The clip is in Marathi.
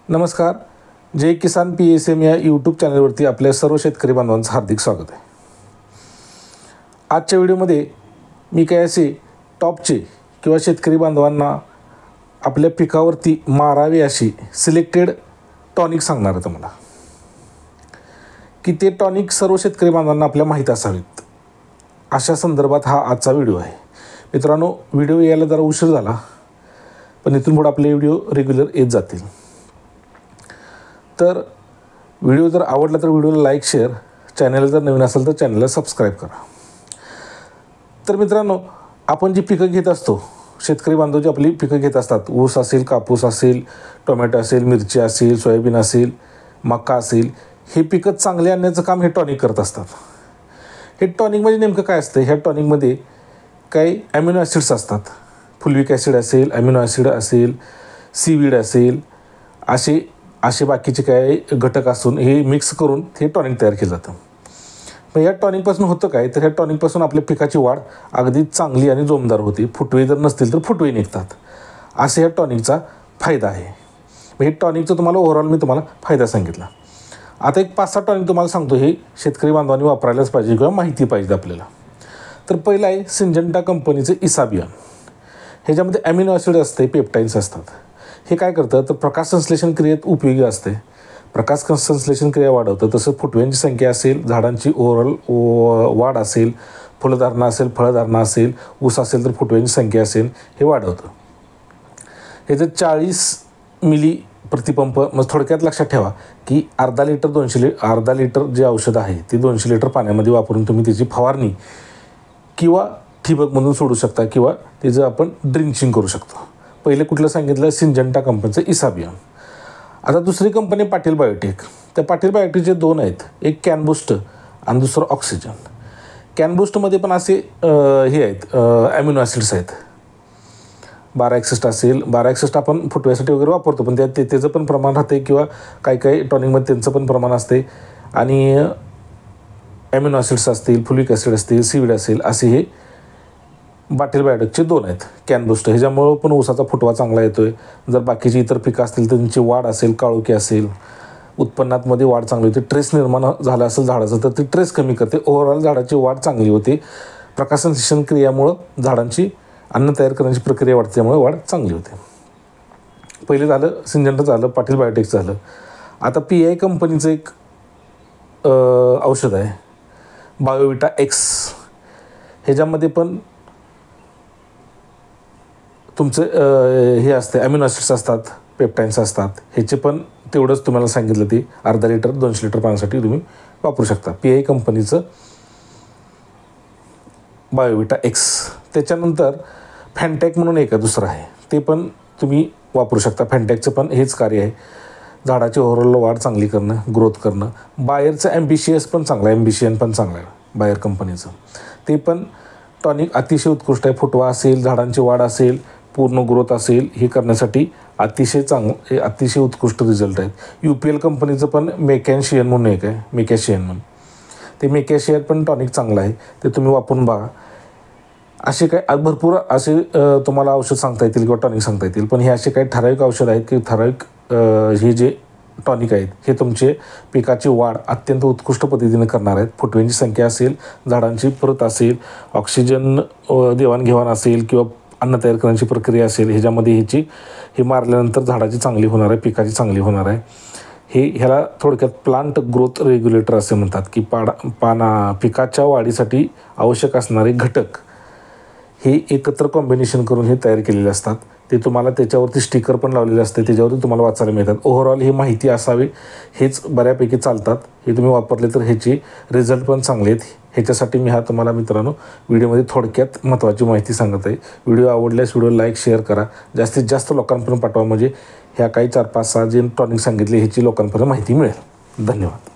नमस्कार. जय किसान PSM या यूट्यूब चॅनलवरती आपल्या सर्व शेतकरी बांधवांचं हार्दिक स्वागत आहे. आजच्या व्हिडिओमध्ये मी काय असे टॉपचे किंवा शेतकरी बांधवांना आपल्या पिकावरती मारावे अशी सिलेक्टेड टॉनिक सांगणार आहे तुम्हाला, की ते टॉनिक सर्व शेतकरी बांधवांना आपल्या माहीत असावेत अशा संदर्भात हा आजचा व्हिडिओ आहे. मित्रांनो, व्हिडिओ यायला जरा उशीर झाला, पण इथून पुढे आपले व्हिडिओ रेग्युलर येत जातील. तर व्हिडिओ जर आवडला तर व्हिडिओला लाईक, शेअर, चॅनल जर नवीन असेल तर चॅनलला सबस्क्राईब करा. तर मित्रांनो, आपण जी पिकं घेत असतो, शेतकरी बांधव जी आपली पिकं घेत असतात, ऊस असेल, कापूस असेल, टोमॅटो असेल, मिरची असेल, सोयाबीन असेल, मका असेल, हे पिकं चांगले आणण्याचं काम हे टॉनिक करत असतात. हे टॉनिक म्हणजे नेमकं काय असतं? ह्या टॉनिकमध्ये काही ॲमिनो ॲसिड्स असतात. फुलविक ॲसिड असेल, ॲमिनो ॲसिड असेल, सीवीड असेल, असे बाकीचे काही घटक असून हे मिक्स करून हे टॉनिक तयार केलं जातं. मग या टॉनिकपासून होतं काय, तर ह्या टॉनिकपासून आपल्या पिकाची वाढ अगदी चांगली आणि जोमदार होते. फुटवे जर नसतील तर फुटवे निघतात. असे ह्या टॉनिकचा फायदा आहे. मग हे टॉनिकचं तुम्हाला ओव्हरऑल मी तुम्हाला फायदा सांगितला. आता एक 5-6 टॉनिक तुम्हाला सांगतो, हे शेतकरी बांधवांनी वापरायलाच पाहिजे किंवा माहिती पाहिजे आपल्याला. तर पहिलं आहे सिंजंटा कंपनीचं इसाबियन. ह्याच्यामध्ये ॲमिनो ॲसिड असते, पेप्टाईन्स असतात. हे काय करतं तर प्रकाश संश्लेषण क्रियेत उपयोगी असते. प्रकाश संश्लेषण क्रिया वाढवतं. तसंच फुटव्यांची संख्या असेल, झाडांची ओव्हरऑल वाढ असेल, फुलधारणा असेल, फळधारणा असेल, ऊस असेल तर फुटव्यांची संख्या असेल, हे वाढवतं. ह्याचं 40 मिली प्रतिपंप. मग थोडक्यात लक्षात ठेवा की अर्धा लिटर जे औषध आहे ते 200 लिटर पाण्यामध्ये वापरून तुम्ही त्याची फवारणी किंवा ठिबकमधून सोडू शकता किंवा त्याचं आपण ड्रिंचिंग करू शकतो. पहिले कुठलं सांगितलं? सिंजंटा कंपनीचं इसाबियन. आता दुसरी कंपनी पाटील बायोटेक. त्या पाटील बायोटेकचे 2 आहेत, एक कॅनबूस्ट आणि दुसरं ऑक्सिजन. कॅनबूस्टमध्ये पण असे हे आहेत, ॲमिनो ॲसिड्स आहेत. 1261 असेल. 1261 आपण फुटव्यासाठी वगैरे वापरतो, पण त्याचं पण प्रमाण राहते किंवा काही टॉनिकमध्ये त्यांचं पण प्रमाण असते. आणि ॲमिनो ॲसिड्स असतील, फुलिक ॲसिड असतील, सीवीड असेल, असे हे पाटील बायोटेकचे 2 आहेत. कॅनबूस्ट ह्याच्यामुळं पण ऊसाचा फुटवा चांगला येतो आहे. जर बाकीची इतर पिकं असतील तर त्यांची वाढ असेल, काळोखी असेल, उत्पन्नातमध्ये वाढ चांगली होते. ट्रेस निर्माण झाला असेल झाडाचं तर ते ट्रेस कमी करते. ओव्हरऑल झाडाची वाढ चांगली होते. प्रकाश संश्लेषण क्रियामुळं झाडांची अन्न तयार करण्याची प्रक्रिया वाढते, त्यामुळे वाढ चांगली होते. पहिले झालं सिंजंटा, झालं पाटील बायोटेकचं झालं. आता PI कंपनीचं एक औषध आहे, बायोविटा एक्स. ह्याच्यामध्ये पण तुमचं हे असते, ॲमिनो ॲसिड्स असतात, पेप्टाईन्स असतात. ह्याचे पण तेवढंच तुम्हाला सांगितलं, ते अर्धा लिटर 200 लिटर पाण्यासाठी तुम्ही वापरू शकता. PI कंपनीचं बायोविटा एक्स. त्याच्यानंतर फॅन्टॅक म्हणून एक दुसरं आहे, ते पण तुम्ही वापरू शकता. फॅन्टॅकचं पण हेच कार्य आहे, झाडाची ओव्हरऑल वाढ चांगली करणं, ग्रोथ करणं. बायरचं ॲम्बिशियस पण चांगलं आहे, ॲम्बिशियन पण चांगलं आहे बायर कंपनीचं. ते पण टॉनिक अतिशय उत्कृष्ट आहे. फुटवा असेल, झाडांची वाढ असेल, पूर्ण ग्रोथ असेल, हे करण्यासाठी अतिशय उत्कृष्ट रिझल्ट आहेत. UPL कंपनीचं पण मेकॅशियन म्हणून एक आहे, मेकॅशियन म्हणून. ते मेकॅशियन पण टॉनिक चांगलं आहे, ते तुम्ही वापरून बघा. असे काही भरपूर असे तुम्हाला औषध सांगता येतील किंवा टॉनिक सांगता येतील, पण हे असे काही ठराविक औषध आहेत की ठराविक हे जे टॉनिक आहेत हे तुमचे पिकाची वाढ अत्यंत उत्कृष्ट पद्धतीने करणार आहेत. फुटव्यांची संख्या असेल, झाडांची प्रत असेल, ऑक्सिजन देवाणघेवाण असेल किंवा अन्न तयार करण्याची प्रक्रिया असेल, ह्याच्यामध्ये हे मारल्यानंतर झाडाची चांगली होणार आहे, पिकाची चांगली होणार आहे. ह्याला थोडक्यात प्लांट ग्रोथ रेग्युलेटर असे म्हणतात, की पिकाच्या वाढीसाठी आवश्यक असणारे घटक हे एकत्र कॉम्बिनेशन करून हे तयार केलेले असतात. ते तुम्हाला त्याच्यावरती स्टिकर पण लावलेले असते, त्याच्यावरती तुम्हाला वाचायला मिळतात. ओव्हरऑल ही माहिती असावी, हेच बऱ्यापैकी चालतात. हे तुम्ही वापरले तर ह्याचे रिझल्ट पण चांगले आहेत. ह्याच्यासाठी मी तुम्हाला मित्रांनो व्हिडिओमध्ये थोडक्यात महत्त्वाची माहिती सांगत आहे. व्हिडिओ आवडल्यास व्हिडिओ लाईक, शेअर करा, जास्तीत जास्त लोकांपर्यंत पाठवा, म्हणजे ह्या काही 4-5-6 जे टॉनिक सांगितले ह्याची लोकांपर्यंत माहिती मिळेल. धन्यवाद.